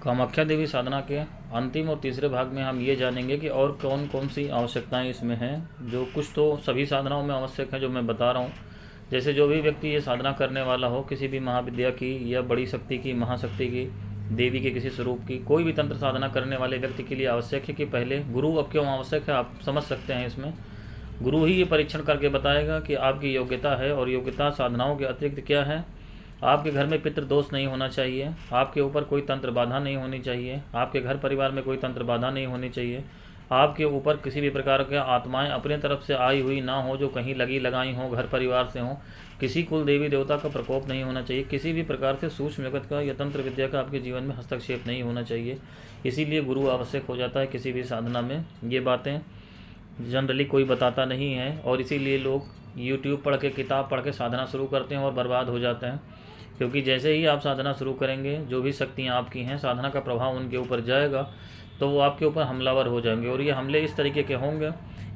कामाख्या देवी साधना के अंतिम और तीसरे भाग में हम ये जानेंगे कि और कौन कौन सी आवश्यकताएं इसमें हैं, जो कुछ तो सभी साधनाओं में आवश्यक है जो मैं बता रहा हूँ। जैसे जो भी व्यक्ति ये साधना करने वाला हो, किसी भी महाविद्या की या बड़ी शक्ति की, महाशक्ति की, देवी के किसी स्वरूप की, कोई भी तंत्र साधना करने वाले व्यक्ति के लिए आवश्यक है कि पहले गुरु अब क्यों आवश्यक है आप समझ सकते हैं। इसमें गुरु ही ये परीक्षण करके बताएगा कि आपकी योग्यता है, और योग्यता साधनाओं के अतिरिक्त क्या है। आपके घर में पितृ दोष नहीं होना चाहिए, आपके ऊपर कोई तंत्र बाधा नहीं होनी चाहिए, आपके घर परिवार में कोई तंत्र बाधा नहीं होनी चाहिए, आपके ऊपर किसी भी प्रकार के आत्माएं अपने तरफ से आई हुई ना हो जो कहीं लगी लगाई हों, घर परिवार से हों, किसी कुल देवी देवता का प्रकोप नहीं होना चाहिए, किसी भी प्रकार से सूक्ष्म जगत का या तंत्र विद्या का आपके जीवन में हस्तक्षेप नहीं होना चाहिए। इसीलिए गुरु आवश्यक हो जाता है किसी भी साधना में। ये बातें जनरली कोई बताता नहीं है, और इसीलिए लोग यूट्यूब पढ़ के, किताब पढ़ के साधना शुरू करते हैं और बर्बाद हो जाते हैं। क्योंकि जैसे ही आप साधना शुरू करेंगे, जो भी शक्तियाँ आपकी हैं, साधना का प्रभाव उनके ऊपर जाएगा तो वो आपके ऊपर हमलावर हो जाएंगे, और ये हमले इस तरीके के होंगे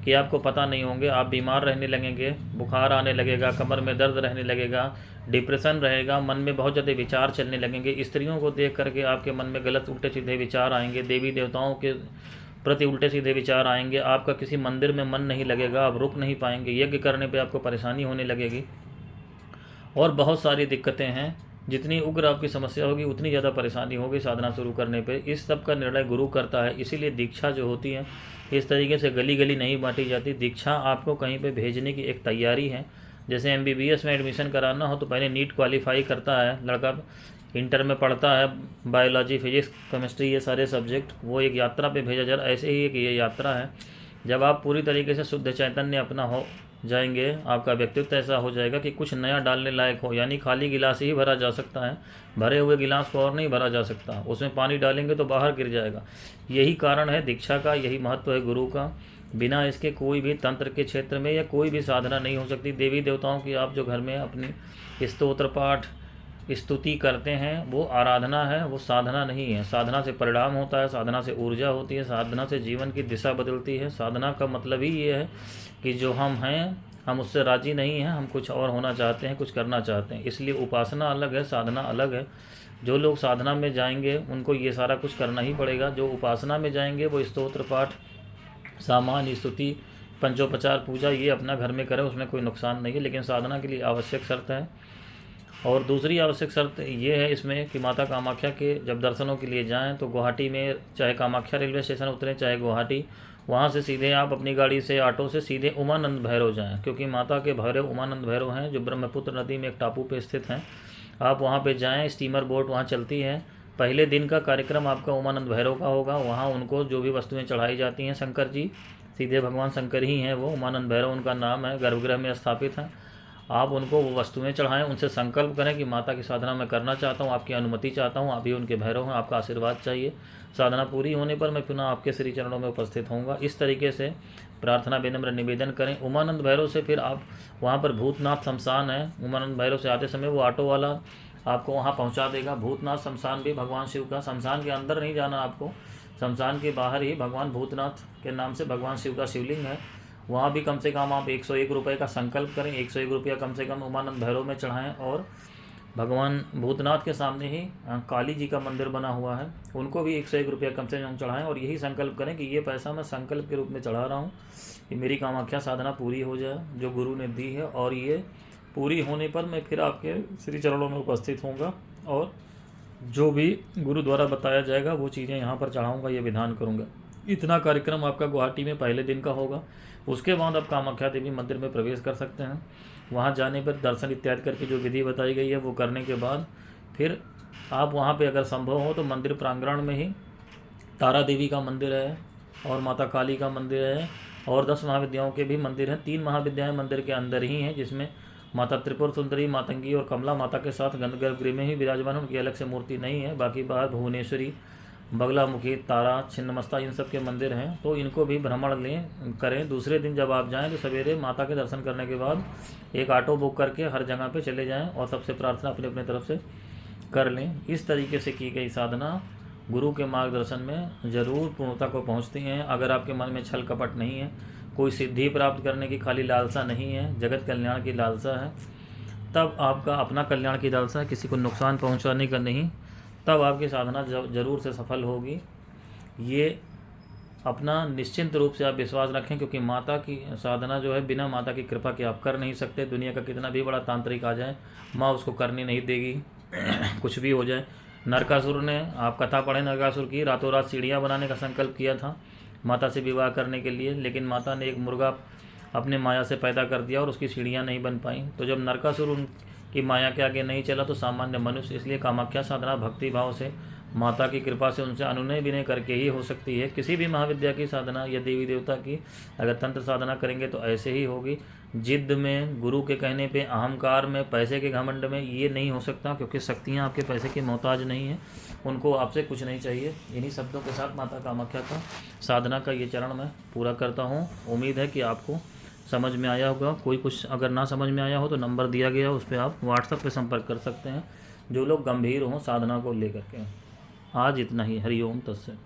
कि आपको पता नहीं होंगे। आप बीमार रहने लगेंगे, बुखार आने लगेगा, कमर में दर्द रहने लगेगा, डिप्रेशन रहेगा, मन में बहुत ज़्यादा विचार चलने लगेंगे। स्त्रियों को देख करके आपके मन में गलत उल्टे सीधे विचार आएंगे, देवी देवताओं के प्रति उल्टे सीधे विचार आएंगे, आपका किसी मंदिर में मन नहीं लगेगा, आप रुक नहीं पाएंगे, यज्ञ करने पर आपको परेशानी होने लगेगी, और बहुत सारी दिक्कतें हैं। जितनी उग्र आपकी समस्या होगी उतनी ज़्यादा परेशानी होगी साधना शुरू करने पे। इस सब का निर्णय गुरु करता है। इसीलिए दीक्षा जो होती है इस तरीके से गली गली नहीं बांटी जाती। दीक्षा आपको कहीं पे भेजने की एक तैयारी है। जैसे MBBS में एडमिशन कराना हो तो पहले नीट क्वालिफाई करता है लड़का, इंटर में पढ़ता है बायोलॉजी, फिजिक्स, केमिस्ट्री, ये सारे सब्जेक्ट, वो एक यात्रा पे भेजा जा रहा है। ऐसे ही एक ये यात्रा है। जब आप पूरी तरीके से शुद्ध चैतन्य अपना हो जाएंगे, आपका व्यक्तित्व ऐसा हो जाएगा कि कुछ नया डालने लायक हो, यानी खाली गिलास ही भरा जा सकता है, भरे हुए गिलास को और नहीं भरा जा सकता। उसमें पानी डालेंगे तो बाहर गिर जाएगा। यही कारण है दीक्षा का, यही महत्व है गुरु का। बिना इसके कोई भी तंत्र के क्षेत्र में या कोई भी साधना नहीं हो सकती। देवी देवताओं की आप जो घर में अपनी स्तोत्र पाठ स्तुति करते हैं वो आराधना है, वो साधना नहीं है। साधना से परिणाम होता है, साधना से ऊर्जा होती है, साधना से जीवन की दिशा बदलती है। साधना का मतलब ही ये है कि जो हम हैं हम उससे राजी नहीं हैं, हम कुछ और होना चाहते हैं, कुछ करना चाहते हैं। इसलिए उपासना अलग है, साधना अलग है। जो लोग साधना में जाएंगे उनको ये सारा कुछ करना ही पड़ेगा। जो उपासना में जाएंगे वो स्तोत्र पाठ, सामान्य स्तुति, पंचोपचार पूजा ये अपना घर में करें, उसमें कोई नुकसान नहीं है। लेकिन साधना के लिए आवश्यक शर्त है। और दूसरी आवश्यक शर्त ये है इसमें कि माता कामाख्या के जब दर्शनों के लिए जाएं तो गुवाहाटी में चाहे कामाख्या रेलवे स्टेशन उतरें चाहे गुवाहाटी, वहाँ से सीधे आप अपनी गाड़ी से, ऑटो से सीधे उमानंद भैरव जाएं। क्योंकि माता के भैरव उमानंद भैरव हैं जो ब्रह्मपुत्र नदी में एक टापू पे स्थित हैं। आप वहाँ पे जाएं, स्टीमर बोट वहाँ चलती है। पहले दिन का कार्यक्रम आपका उमानंद भैरव का होगा। वहाँ उनको जो भी वस्तुएँ चढ़ाई जाती हैं, शंकर जी सीधे भगवान शंकर ही हैं वो, उमानंद भैरव उनका नाम है, गर्भगृह में स्थापित हैं। आप उनको वो वस्तुएं चढ़ाएं, उनसे संकल्प करें कि माता की साधना मैं करना चाहता हूँ, आपकी अनुमति चाहता हूँ, आप ही उनके भैरव हैं, आपका आशीर्वाद चाहिए। साधना पूरी होने पर मैं पुनः आपके श्री चरणों में उपस्थित होऊंगा। इस तरीके से प्रार्थना विनम्र निवेदन करें। उमानंद भैरव से फिर आप वहाँ पर भूतनाथ शमशान है, उमानंद भैरव से आते समय वो ऑटो वाला आपको वहाँ पहुँचा देगा। भूतनाथ शमशान भी भगवान शिव का, शमशान के अंदर नहीं जाना आपको, शमशान के बाहर ही भगवान भूतनाथ के नाम से भगवान शिव का शिवलिंग है। वहाँ भी कम से कम आप 101 रुपये का संकल्प करें, 101 रुपया कम से कम उमानंद भैरव में चढ़ाएं। और भगवान भूतनाथ के सामने ही काली जी का मंदिर बना हुआ है, उनको भी 101 रुपया कम से कम चढ़ाएं। और यही संकल्प करें कि ये पैसा मैं संकल्प के रूप में चढ़ा रहा हूँ कि मेरी कामाख्या साधना पूरी हो जाए जो गुरु ने दी है, और ये पूरी होने पर मैं फिर आपके श्री चरणों में उपस्थित होऊंगा और जो भी गुरु द्वारा बताया जाएगा वो चीज़ें यहाँ पर चढ़ाऊँगा, ये विधान करूँगा। इतना कार्यक्रम आपका गुवाहाटी में पहले दिन का होगा। उसके बाद आप कामाख्या देवी मंदिर में प्रवेश कर सकते हैं। वहाँ जाने पर दर्शन इत्यादि करके जो विधि बताई गई है वो करने के बाद फिर आप वहाँ पे अगर संभव हो तो मंदिर प्रांगण में ही तारा देवी का मंदिर है और माता काली का मंदिर है और 10 महाविद्याओं के भी मंदिर हैं। 3 महाविद्याएँ मंदिर के अंदर ही हैं, जिसमें माता त्रिपुर सुंदरी, मातंगी और कमला माता के साथ गर्भगृह में ही विराजमान, उनकी अलग से मूर्ति नहीं है। बाकी बाहर भुवनेश्वरी, बगलामुखी, तारा, छिन्नमस्ता, इन सब के मंदिर हैं। तो इनको भी भ्रमण करें। दूसरे दिन जब आप जाएं तो सवेरे माता के दर्शन करने के बाद एक ऑटो बुक करके हर जगह पे चले जाएं और सबसे प्रार्थना अपने अपने तरफ से कर लें। इस तरीके से की गई साधना गुरु के मार्गदर्शन में ज़रूर पूर्णता को पहुँचती हैं। अगर आपके मन में छल कपट नहीं है, कोई सिद्धि प्राप्त करने की खाली लालसा नहीं है, जगत कल्याण की लालसा है, तब आपका अपना कल्याण की लालसा है, किसी को नुकसान पहुँचाने का नहीं, तब आपकी साधना जरूर से सफल होगी। ये अपना निश्चिंत रूप से आप विश्वास रखें, क्योंकि माता की साधना जो है बिना माता की कृपा के आप कर नहीं सकते। दुनिया का कितना भी बड़ा तांत्रिक आ जाए, माँ उसको करने नहीं देगी। कुछ भी हो जाए। नरकासुर ने, आप कथा पढ़ें नरकासुर की, रातों रात सीढ़ियाँ बनाने का संकल्प किया था माता से विवाह करने के लिए, लेकिन माता ने एक मुर्गा अपने माया से पैदा कर दिया और उसकी सीढ़ियाँ नहीं बन पाई। तो जब नरकासुर उनकी माया के आगे नहीं चला तो सामान्य मनुष्य, इसलिए कामाख्या साधना भक्ति भाव से, माता की कृपा से, उनसे अनुनय विनय करके ही हो सकती है। किसी भी महाविद्या की साधना या देवी देवता की अगर तंत्र साधना करेंगे तो ऐसे ही होगी। जिद्द में, गुरु के कहने पे, अहंकार में, पैसे के घमंड में ये नहीं हो सकता, क्योंकि शक्तियाँ आपके पैसे की मोहताज नहीं है, उनको आपसे कुछ नहीं चाहिए। इन्हीं शब्दों के साथ माता कामाख्या का साधना का ये चरण मैं पूरा करता हूँ। उम्मीद है कि आपको समझ में आया होगा। कोई कुछ अगर ना समझ में आया हो तो नंबर दिया गया उस पर आप व्हाट्सएप पे संपर्क कर सकते हैं, जो लोग गंभीर हों साधना को लेकर के। आज इतना ही। हरिओम तत्सत।